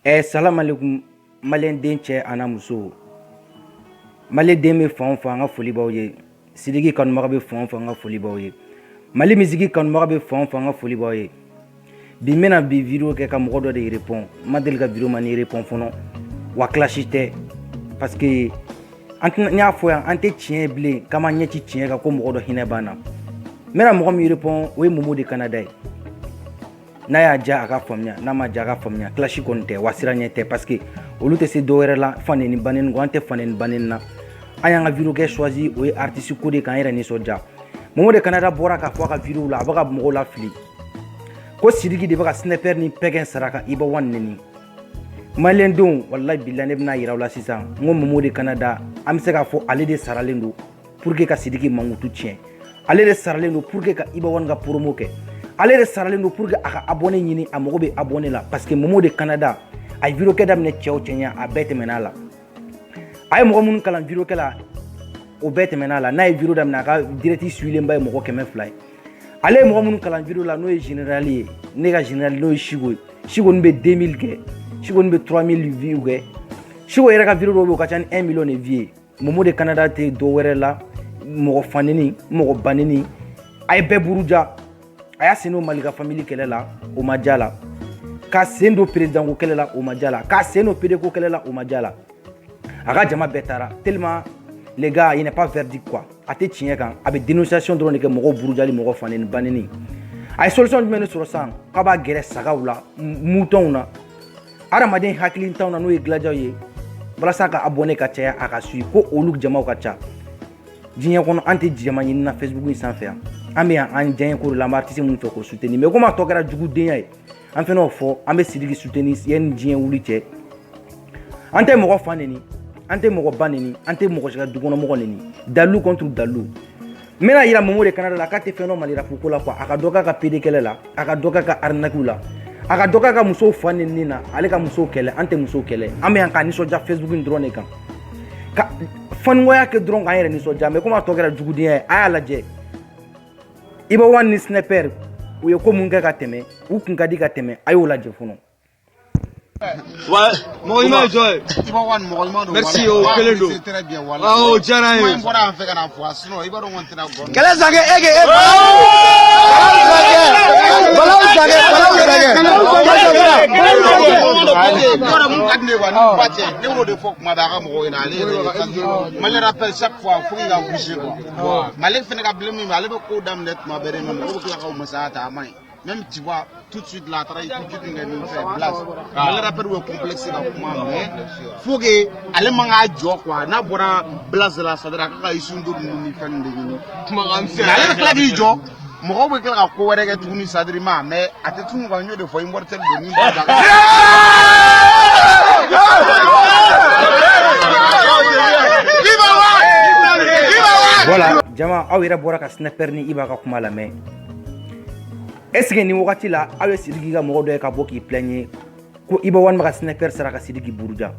Salam alaikum Malien den cɛ ana muso. Malien den bɛ fan o fan an ka foli b'aw ye. Sidiki kanubaga bɛ fan o fan an ka foli b'aw ye. Mali musique kanubaga bɛ fan o fan an ka foli b'aw ye. Bi n bɛna bi vidéo kɛ ka mɔgɔ dɔ de répond. N ma deli ka vidéo ma ni répond fɔlɔ. Wa clash tɛ parce que n y'a fɔ yan an tɛ tiɲɛ bilen k'an ma ɲɛci tiɲɛ kan ko mɔgɔ dɔ hinɛ b'an na. N bɛna mɔgɔ min répond o ye Momo de Canada ye. N'a y'a diya a ka faamuya n'a ma diya a ka faamuya clash kɔni tɛ wa siranɲɛ tɛ parce que olu tɛ se dɔ wɛrɛ la faneni baneni kɔ an tɛ faneni baneni na an y'an ka vidéo kɛ choisi o ye artiste ko de k'an yɛrɛ nisɔndiya. Momo de Canada bɔra k'a fɔ a ka vidéo la a bɛ ka mɔgɔw lafili ko Sidiki de bɛ ka Snapper ni Pɛgɛn saraka Iba One neni. Malien denw wallahi billahi ne bɛna yira aw la sisan n ko Momo de Canada an bɛ se k'a fɔ ale de saralen don pour que ka Sidiki mankutu tiɲɛ, ale de saralen don pour que ka Iba One ka promo kɛ, ale de saralen don pour que a ka abonné ɲini a mago bɛ abonné la parce que Momo de Canada a ye vidéo kɛ daminɛ cɛ o cɛ ɲɛ a bɛɛ tɛmɛn'a la. A ye mɔgɔ minnu kalan vidéo kɛ la o bɛɛ tɛmɛn'a la n'a ye vidéo daminɛ a ka direct suivilenba ye mɔgɔ 200 ye. Ale ye mɔgɔ minnu kalan vidéo la n'o ye général ye ne ka général n'o ye Chigo ye. Chigo nin bɛ 2000 kɛ, Chigo nin bɛ 3000 vues kɛ. Chigo yɛrɛ ka vidéo dɔw bɛ o ka ca ni 1 million de vues ye. Momo de Canada tɛ dɔ wɛrɛ la mɔgɔ faneni mɔgɔ baneni a ye bɛɛ buruja. A y'a sen don Malika famille kɛlɛ la o ma diya la, k'a sen don président ko kɛlɛ la o ma diya la, k'a sen don PD ko kɛlɛ la o ma diya la. A ka jama bɛɛ taara tellement les gars il n'est pas verdict quoi. A tɛ tiɲɛ kan a bɛ dénonciation dɔrɔn de kɛ mɔgɔw burujali mɔgɔ faneni baneni. A ye solution jumɛn de sɔrɔ sisan k'a b'a gɛrɛ sagaw la moutons na hadamaden hakilintanw na n'o ye gladiaw ye walasa ka abonné ka caya a ka suit ko olu jamaw ka ca. Diɲɛ kɔnɔ an tɛ jama ɲini na Facebook in sanfɛ yan. An bɛ yan an diɲɛ ko de la an bɛ artiste minnu fɛ k'o soutenir mais comme a tɔ kɛra jugudenya ye an fɛnɛ y'o fɔ an bɛ Sidiki soutenir yanni diɲɛ wuli cɛ. An tɛ mɔgɔ fan neni, an tɛ mɔgɔ ba neni, an tɛ mɔgɔ si ka dukɔnɔmɔgɔ neni. Dalu contre dalu. N bɛna yira Momo de Canada la k'a tɛ fɛn dɔ Mali rap ko la quoi a ka dɔ k'a ka PD kɛlɛ la, a ka dɔ k'a ka arnaque la, a ka dɔ k'a ka musow fan neni na ale ka musow kɛlɛ an tɛ musow kɛlɛ. An bɛ yan k'a nisɔndiya Facebook in dɔrɔn de kan. Ka fangoya kɛ dɔrɔn k'an yɛrɛ nisɔndiya mais comme a tɔ kɛra jugudenya ye a y'a lajɛ. Iba One ni Snapper u ye ko mun kɛ ka tɛmɛ u kun ka di ka tɛmɛ a y'o lajɛ fɔlɔ. Mɔgɔ ɲuman ye jɔn ye? Iba One mɔgɔ ɲuman don. Merci o kelen don. O diyara n ye. Kuma in bɔra an fɛ ka na fɔ sinon i b'a dɔn kɔni tɛna bɔ. Kɛlɛ Sakɛ e kɛ e. Balawu Sakɛ. Yɔrɔ mun ka di ne ye wa ni ba cɛ ne b'o de fɔ kuma bɛɛ a ka mɔgɔw ɲɛna ale yɛrɛ de Mali rappelle chaque fois faut qu'il ka bouger quoi. Mali fɛnɛ ka bilen min bɛ ale bɛ ko daminɛ tuma bɛɛ de mais mɔgɔw bɛ tila ka masaya ta a man ɲi. Même tu vois tout de suite là taara étude kɛ min fɛ place Mali rappelle bɛ complexe ka kuma mais faut que ale man k'a jɔ quoi n'a bɔra place la c'est à dire a ka ka isundu ninnu ni fɛn de ɲini. Kumakan fɛ ale bɛ tila k'i jɔ. Mɔgɔw bɛ tila ka ko wɛrɛ kɛ tuguni sadriment mais a tɛ tunu ka n y'o de fɔ immortel de min b'a da. Voilà jama aw yɛrɛ bɔra ka Snapper ni Iba ka kuma lamɛn. Est-ce que ni wagati la aw ye Sidiki ka mɔgɔ dɔ ye ka bɔ k'i plaigner ko Iba One bɛ ka Snapper sara ka Sidiki buruja?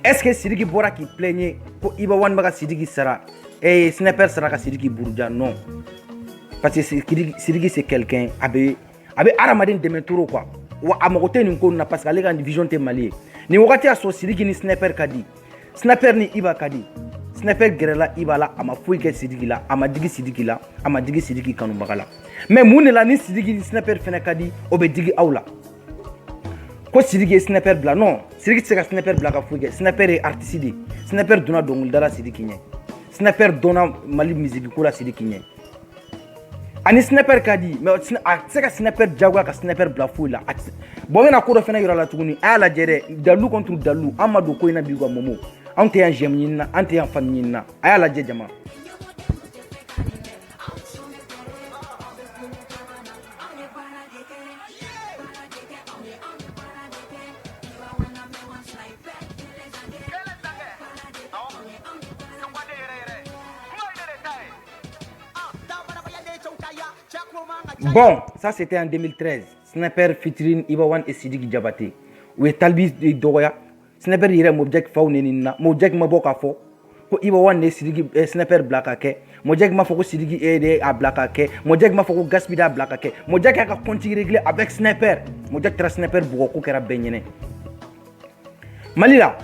Est-ce que Sidiki bɔra k'i plaigner ko Iba One bɛ ka Sidiki sara Snapper sara ka Sidiki buruja? Non. Parce que Sidiki c'est quelqu'un a bɛ hadamaden dɛmɛ trop quoi. Wa a mago tɛ nin ko na parce que ale ka vision tɛ Mali ye. Ni wagati y'a sɔrɔ Sidiki ni Snapper ka di, Snapper ni Iba ka di. Snapper gɛrɛla Iba la a ma foyi kɛ Sidiki la a ma digi Sidiki la a ma digi Sidiki kanubaga la. Mais mun de la ni Sidiki ni Snapper fɛnɛ ka di o bɛ digi aw la. Ko Sidiki ye Snapper bila non Sidiki tɛ se ka Snapper bila ka foyi kɛ. Snapper ye artiste de ye. Snapper donna dɔnkilida la Sidiki ɲɛ. Snapper donna Mali musique ko la Sidiki ɲɛ. Ani Snapper ka di mais a tɛ se ka Snapper jagoya ka Snapper bila foyi la. Bon n bɛna ko dɔ fɛnɛ yira la tuguni a y'a lajɛ dɛ dalu contre dalu an ma don ko in na bi quoi Momo. An tɛ yan j'aime ɲini na an tɛ yan fan ɲini na a y'a lajɛ jama. Bon, ça c'était en 2013. Snapper featuring Iba One et Sidiki Diabaté. U ye Talbi dɔgɔya. Snapper yɛrɛ Mobjek faw neni na. Mobjek ma bɔ k'a fɔ ko Iba One ne Sidiki Snapper bila ka kɛ Mojek m'a foko Sidiki aidé à Blakake, Mojek m'a foko gaspiller à Blakake, Mojek a continué régler avec sniper, Mojek tra sniper beaucoup kera benyene. Malila,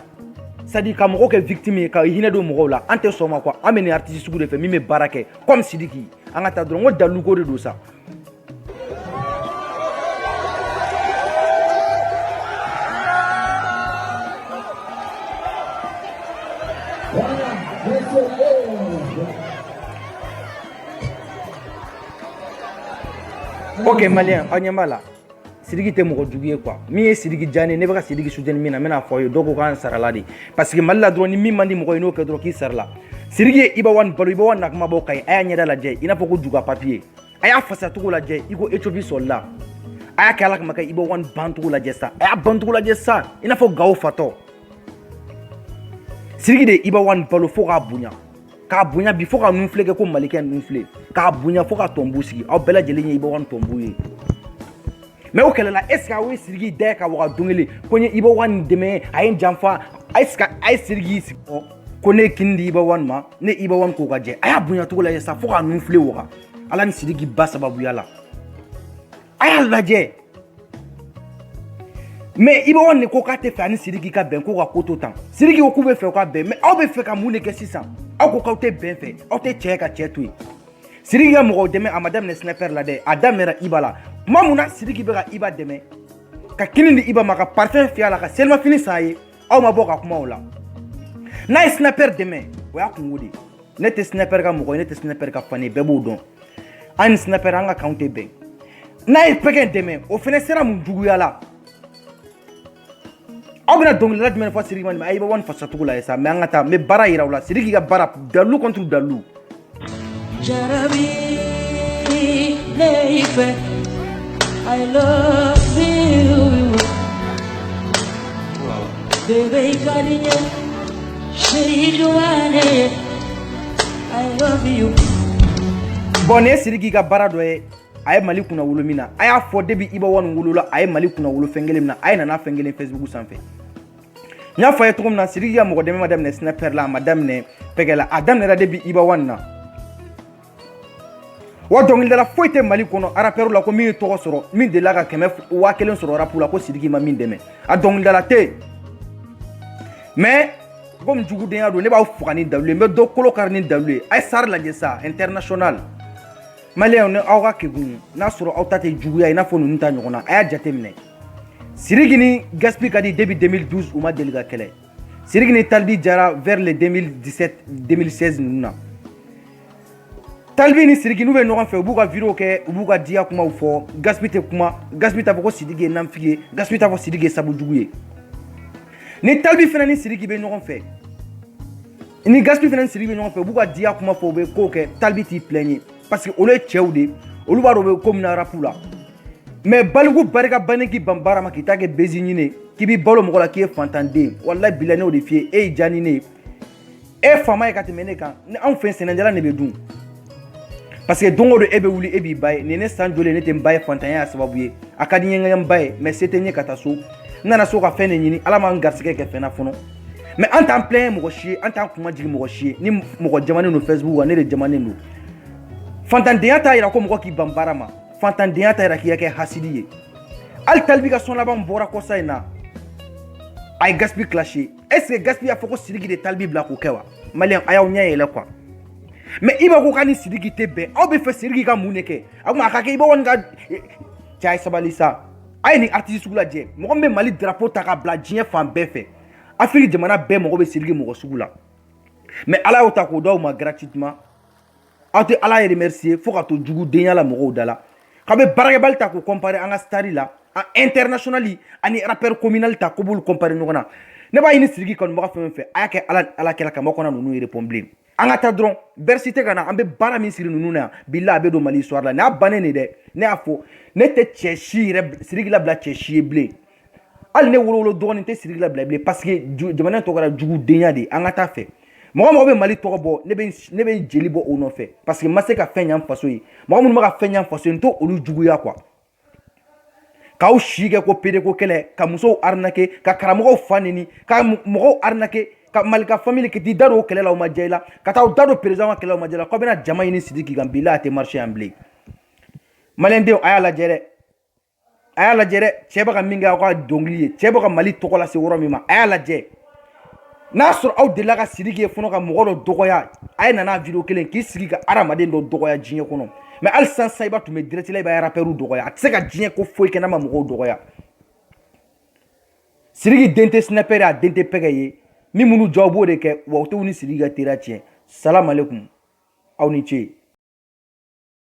ça dit qu'à mon victime, quand il y a de mon là, ante soma quoi, amener artiste sous de fait, mime barake, comme Sidiki, en attendant, de l'ougo de ça. Ok, Malien, Anyamala. Sidiki te mogo juguye quoi. Mi ye Sidiki jani ne baka Sidiki soutien mina mena foyo doko kan saraladi. Parce que Malila drone ni mi mandi mogo ino ke dro ki sarla. Sidiki iba wan balu iba wan nakma bo kay aya nyada la je ina foko juga papier. Aya fasa tugo la je iko Ethiopie solla. Aya kala kama kay iba wan bantugo la je sa. Aya bantugo la je sa ina foko gawo fato. Sidiki de iba wan balu foka bunya. Ka bunya bi foka nunfle ke ko maliken nunfle. Ka bunya foka tombu sigi. Aw bela jeli iba wan tombu ye. Mais au Kenya, est-ce que oui Sidiki dès qu'a voir dongeli, connaît iba wan demain, aïe jamfa, est-ce que aïe Sidiki connaît kindi iba wan ma, ne iba wan kokaje, aïe bunya tout la yesa, faut qu'on nous flé wora, alan Sidiki bassa babuyala, aïe la je. Mais iba wan ne kokate fait ani Sidiki ka ben koka koto tan, Sidiki o koube fait ka ben, mais aw be fait ka moune ke 600, aw koka ben fait, aw te cheka chetui. Sidiki ga mo demain à madame ne sniper la de, adam mera ibala. Mamouna Sidiki bega iba deme ka kinindi iba maka parfum fiala ka selma fini saye aw ma boka kuma wala na sniper deme wa kungudi nete sniper ka mogo nete sniper ka fani bebo don an sniper anga counter be na peke deme o fene sera mun dugu yala aw bena dongli la deme fa Sidiki man ay ba wan fa satugo la esa me anga ta me bara ira wala Sidiki ga bara dalu contre dalu Jarabi leife I love you. Wow. Baby, I love you. Bon, Sidiki ka bara do ye aye Mali kuna wolo mina aya fo debi iba wan wolo la aye Mali kuna wolo fengele mina aye nana fengele Facebook sanfɛ nya fa ye tugum na Sidiki ya mogo deme madame ne sniper la madame ne pegela adam ne debi iba wan na wa dongil dala foite Mali kono araperu la ko mi to soro min de la ka keme wa kelen soro rapu la ko Sidiki ma min deme a dongil dala te mais comme jugu de ya do ne ba fukani dalu me do kolo karni dalu ay sar la jessa international malien ne awga kegun na soro awtate jugu ya ina fo nu nta nyona aya jatemne Sidiki ni gaspi kadi début 2012 uma deliga kele Sidiki ni talbi jara vers le 2017 2016 nuna Talbi ni Sidiki nou be ɲɔgɔn fɛ u b'u ka vidéo kɛ u b'u ka diya kumaw fɔ Gaspi tɛ kuma Gaspi t'a fɔ ko Sidiki ye nanfigi ye Gaspi t'a fɔ Sidiki ye sabujugu ye ni Talbi fana ni Sidiki be ɲɔgɔn fɛ ni Gaspi fana ni Sidiki be ɲɔgɔn fɛ u b'u ka diya kuma fɔ u bɛ ko kɛ Talbi t'i plaignye parce que olu ye cɛw de olu b'a dɔn u bɛ ko mina rapu la mais baliku barika bannen k'i ban baara ma k'i ta kɛ bezi ɲini k'i b'i balo mɔgɔ la k'i ye fantanden wallahi bilahi ne y'o de f'i ye e ye diya ni ne ye e faama ye ka tɛmɛ ne kan ni anw fɛ sɛnɛjala ne bɛ dun parce que dongo do ebe wuli ebi baye ne ne san jole ne te mbaye fantanya sababu ye akadi nyenga mbaye mais c'était nye kataso nana so ka fene nyini ala ma ngarsike ke fena fono mais en temps plein mo chier en temps kuma jigi mo chier ni mo jamane no Facebook wa ne de jamane no fantanya ta ira ko mo ki bambara ma fantanya ta ira ki yake hasidi ye al talbi ka son la ban bora ko sayna ay Gaspi clasher est-ce que Gaspi a foko Sidiki de talbi bla ko kewa malien ayaw nya yele quoi mais iba ko kani Sidiki te be aw be fe Sidiki ka muneke akuma akake iba won ga chay sabalisa ay ni artiste sugula je mo be Mali drapeau ta ka bla jien fan be fe Afrique jamana be mo be Sidiki mo sugula mais ala o ta ko do ma gratuitement ate ala ye remercier fo ka to jugu denya la mo dala ka be barake bal ta ko comparer anga stari la en internationally ani rappeur communal ta ko bul comparer ngona ne ba ini Sidiki kon mo ka fe ayake ala kala ka mo kona no répondre anga ta dron bersité kana ambe bara min siri nunu na billa be do Mali histoire la na bané ne de ne afo ne te chechi Sidiki la bla chechi blé al ne wolo do ne te Sidiki la bla blé parce que jamana to gara jugu denya de anga ta fe mo be Mali to bo ne be jeli bo ono fe parce que masé ka fenya faso yi mo ma ka fenya faso nto olu jugu ya quoi ka o shige ko pede ko kele ka muso arnake ka karamo fanini ka mo arnake ka malika famille ki ti daro kelela o majela ka taw daro président kelela o majela ko bena jama ini Sidiki Gambila te marché amblé malende ayala jere cheba ka minga ko dongli cheba ka mali to ko la se woro mi ma ayala je n'a sɔrɔ aw delila ka Sidiki ye fɔlɔ ka mɔgɔ dɔ dɔgɔya a ye nana video kelen k'i sigi ka adamaden dɔ dɔgɔya diɲɛ kɔnɔ mais hali sisan i b'a tun bɛ direct la i b'a rappeur dɔgɔya a tɛ se ka diɲɛ ko foyi kɛ n'a ma mɔgɔw dɔgɔya Sidiki den tɛ snapper a den tɛ pɛgɛ ye min minnu jɔ u b'o de kɛ wa u t'u ni Sidiki ka teriya tiɲɛ salam alaikum aw ni ce